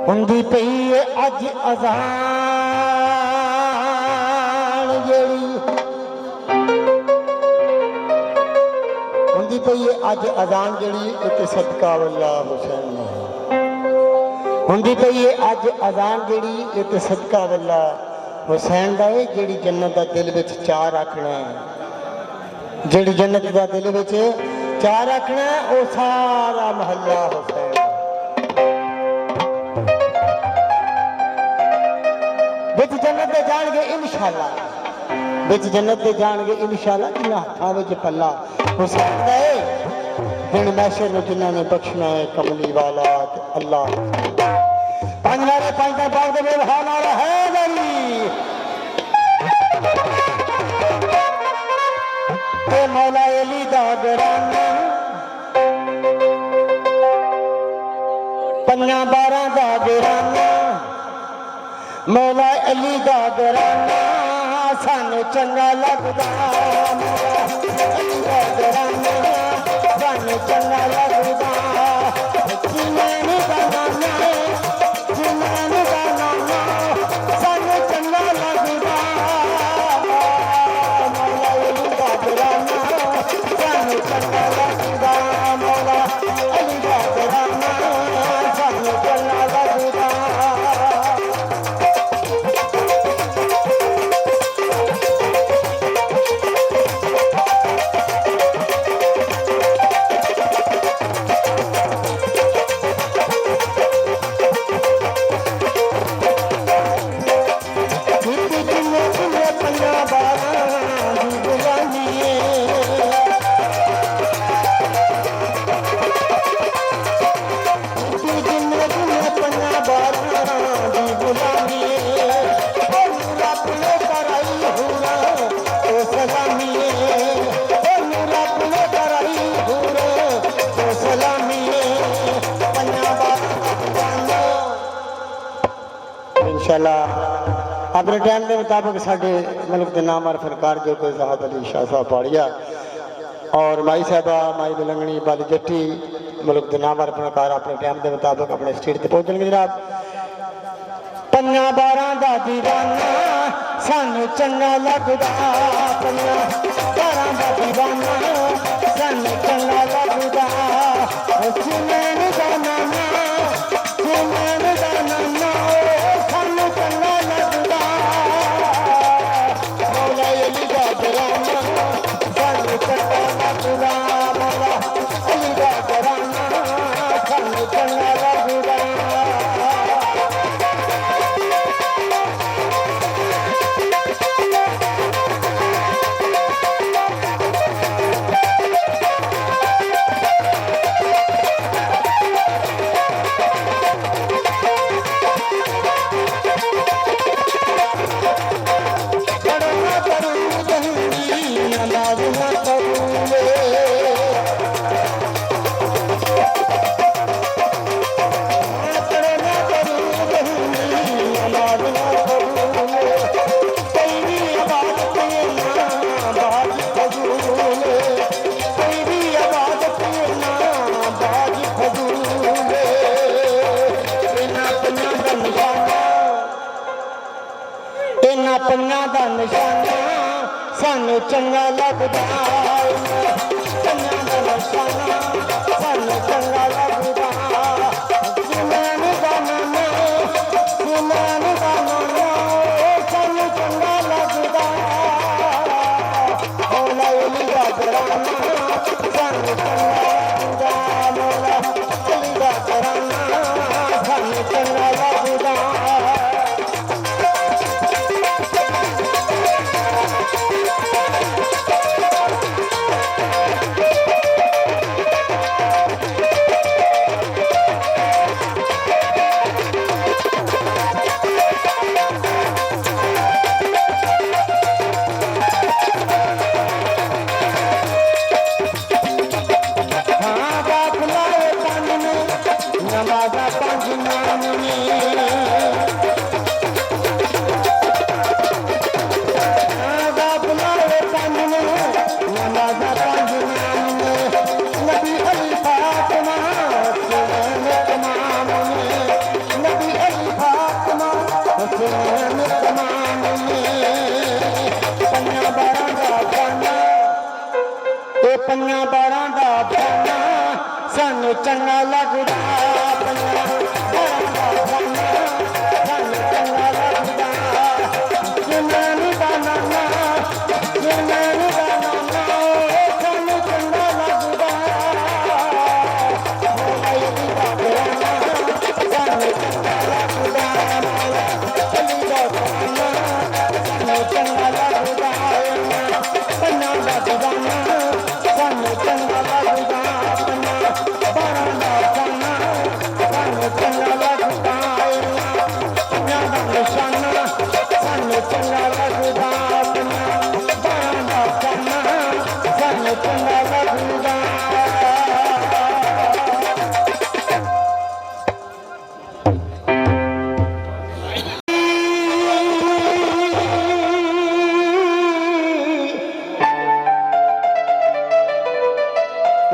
हुंदी पई है अज अज़ान जेड़ी हुंदी पई है अज अज़ान जेड़ी इक सदका वल्ला हुसैन हुंदी पई है अज अज़ान जेड़ी इक सदका वल्ला हुसैन दा है जेड़ी जन्नत दा दिल विच चाह रखना जेड़ी जन्नत दा दिल विच चाह रखना ओ सारा महल्ला हुसैन बिच जन्नत दे जाणगे इंशाअल्लाह बिच जन्नत दे जाणगे इंशाअल्लाह जिन्हां हत्थां विच पल्ला हुसैन दा है दिन महशर नूं जिन्हां ने बख्शना है कमली वाला अल्लाह पंज नारे पंज दा बाग दे बेलहा नारा है गरी ते मौला अली दा घराना पंजां बारां दा घराना मौला अली दा घराना सानू चंगा लगदा अली दा घराना सानू चंगा लगदा जिन्हां दा नाना जिन्हां दा नाना सानू चंगा लगदा मौला अली दा घराना सानू चंगा लगदा मौला अली दा घराना सानू चंगा लगदा अपने टाइम के मुताबिक साढ़े मुल्क के नामवर फनकार जो कि साहब अली शाह साहब पाड़िया और माई साहबा माई बिलंगनी बाली जट्टी मुल्क के नामवर फनकार अपने टाइम के मुताबिक अपने स्टेज पर पहुंचने जनाब पंजां बारां दा दीवाना सानू चंगा लगदा पंजां बारां दा दीवाना सानू चंगा लगदा हुसैन दा नाना हुसैन दा नाना सानू चंगा लगदा मौला अली दा घराना सानू चंगा लगदा मौला अली दा घराना सानू चंगा लगदा पंजां दा निशाना सानू चंगा लगदा पंजां दा निशाना सानू चंगा लगदा जिन्हां दा नाना जिन्हां दा नाना सानू चंगा लगदा मौला अली दा घराना सानू चंगा लगदा मौला अली दा घराना सानू चंगा लगदा ਬਾਰਾਂ ਦਾ ਖਾਣਾ ਸਾਨੂੰ ਚੰਗਾ ਲੱਗਦਾ ਪੰਜਾਂ ਬਾਰਾਂ ਦਾ ਖਾਣਾ ਸਾਨੂੰ ਚੰਗਾ ਲੱਗਦਾ ਜਨਾਨੀ ਦਾ ਨਾਨਾ ਜਨਾਨੀ ਦਾ ਨਾਨਾ ਸਾਨੂੰ ਚੰਗਾ ਲੱਗਦਾ ਮੋਬਾਈਲ ਦੀ ਬਾਬਰਾਨਾ ਸਾਨੂੰ ਚੰਗਾ ਲੱਗਦਾ ਚੱਲੀ ਦਾ ਖਾਣਾ ਸਾਨੂੰ ਚੰਗਾ ਲੱਗਦਾ ਪੰਨਾਂ ਦਾ ਦੀਵਾਨਾ ਸਾਨੂੰ ਚੰਗਾ ਲੱਗਦਾ ਪੰਨਾਂ ਬਾਰਾਂ ਦਾ ਖਾਣਾ ਸਾਨੂੰ ਚੰਗਾ ਲੱਗਦਾ ਪੰਜਾਂ ਦਾ ਨਿਸ਼ਾਨਾ ਸਾਨੂੰ ਚੰਗਾ ਲੱਗਦਾ ਪੰਨਾਂ ਬਾਰਾਂ ਦਾ ਖਾਣਾ ਸਾਨੂੰ ਚੰਗਾ ਲੱਗਦਾ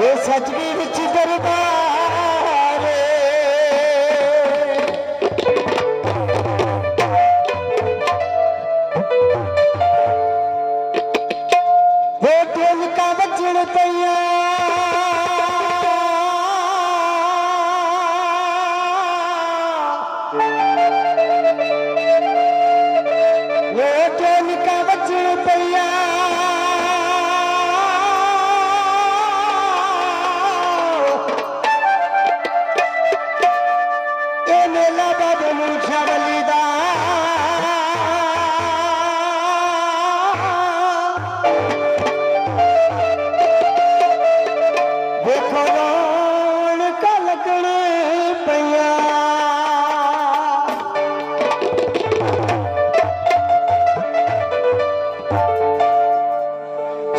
ਇਹ ਸੱਚੀ ਵਿੱਚ ਦਰਬਾਰ ਹੋ ਢੋਲਕਾਂ ਵੱਜਣ ਪਈਆਂ ਹੋ ਢੋਲਕਾਂ ਵੱਜਣ ਪਈਆਂ ਦੇਖੋ ਰੌਣਕਾਂ ਲੱਗਣ ਪਈਆਂ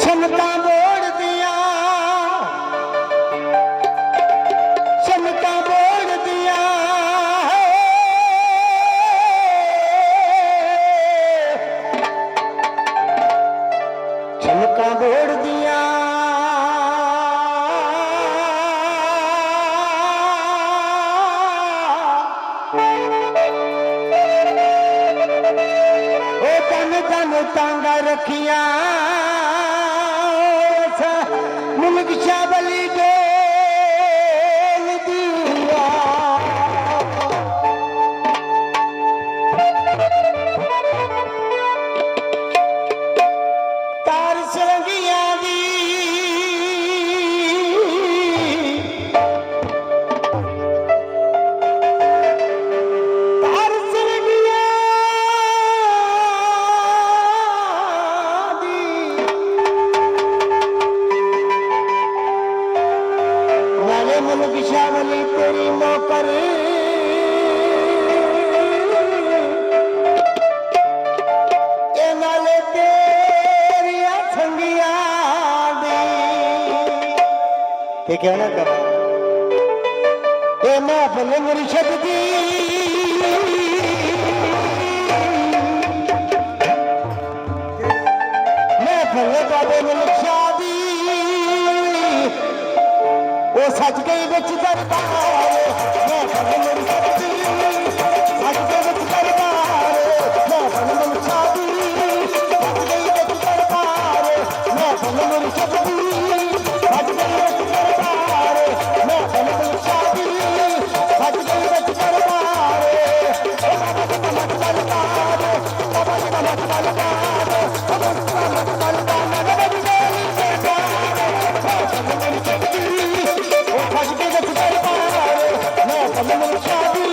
ਛਮਕਾਂ ਬੋੜਦੀਆਂ ਛਮਕਾਂ ਬੋੜਦੀਆਂ ਛਮਕਾਂ ਬੋੜਦੀਆਂ ਤਾਂਗਾ ਰੱਖੀਆਂ ਮੁਲਕ ਸ਼ਾਬਲੀ ਡੋਲ ਦੀਆ ਤਾਰ ਸਰੰਗੀਆਂ ਦੀ मुल्क शावली तेरी नौकर ए नाले तेरिया संगिया दी ते क्या ना कर ए महफिल मुर्शद दी महफिल बाबे मुल्क शाह दी वो सच गई बिच दरबार मैं फल मुर्शदी सच गई बिच दरबार मैं फल मुर्शदी सच गई बिच दरबार मैं फल मुर्शदी सच गई बिच दरबार मैं फल मुर्शदी सच गई बिच दरबार मत दरबार बाबा जी का मत दरबार बाबा जी का मत दरबार शादी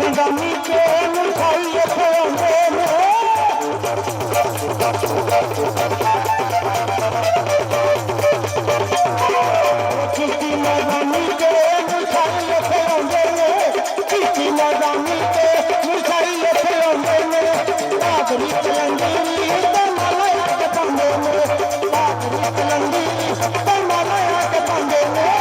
नगामी के मिठाई खोंदे ने चिट्ठी नगामी के मिठाई खोंदे ने चिट्ठी नगामी के मिठाई खोंदे ने बाबरी कलंदरी तमाला के पंदे ने बाबरी कलंदरी तमाला के पंदे ने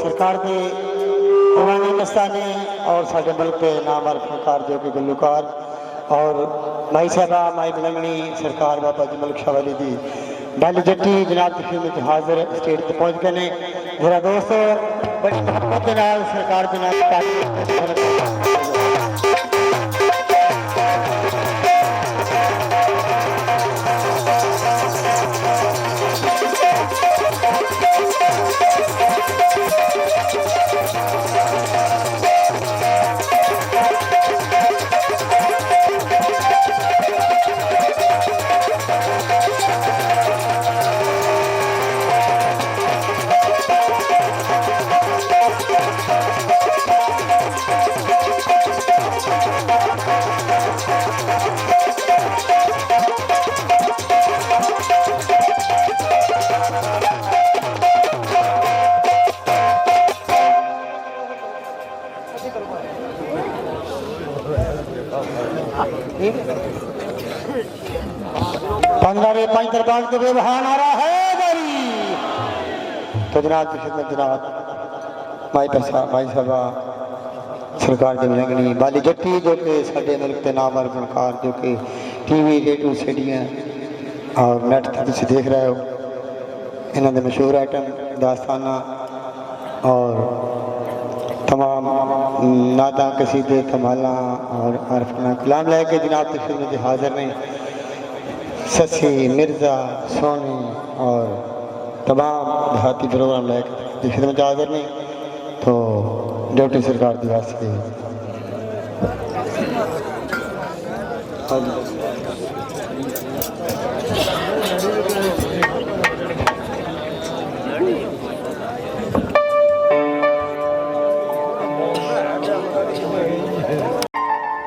सरकार के पुराने मस्ताने और साढ़े मुल्क के नामवर फनकार जो कि गुलकार और माई साहबा माई बिलंगनी सरकार बाबा जमल शाह वाली दी बाली जट्टी जनाब तशरीफ में हाजिर स्टेट तक पहुँच गए हैं। जरा दोस्तों बड़ी मोहब्बत के नाल सरकार के नाम पंद्रह पांच दरबार के व्यवहार आ रहा है तो जनाब की खिदमत जनाब माई साहबा सरकार के बिलंगनी बाली जट्टी जो कि साढ़े मुल्क के नामवर फनकार जो कि टीवी रेडियो सीडियां और नेट तक तुम देख रहे हो इन्हों के मशहूर आइटम दास्ताना और तमाम नाता कसीदे धमाला और आरफाना कलाम लैके जनाब की खिदमत हाजिर ने ससी मिर्ज़ा सोनी और तमाम देहाती प्रोग्राम लैके खिदमत हाजिर ने तो ड्यूटी सरकार की वास्ते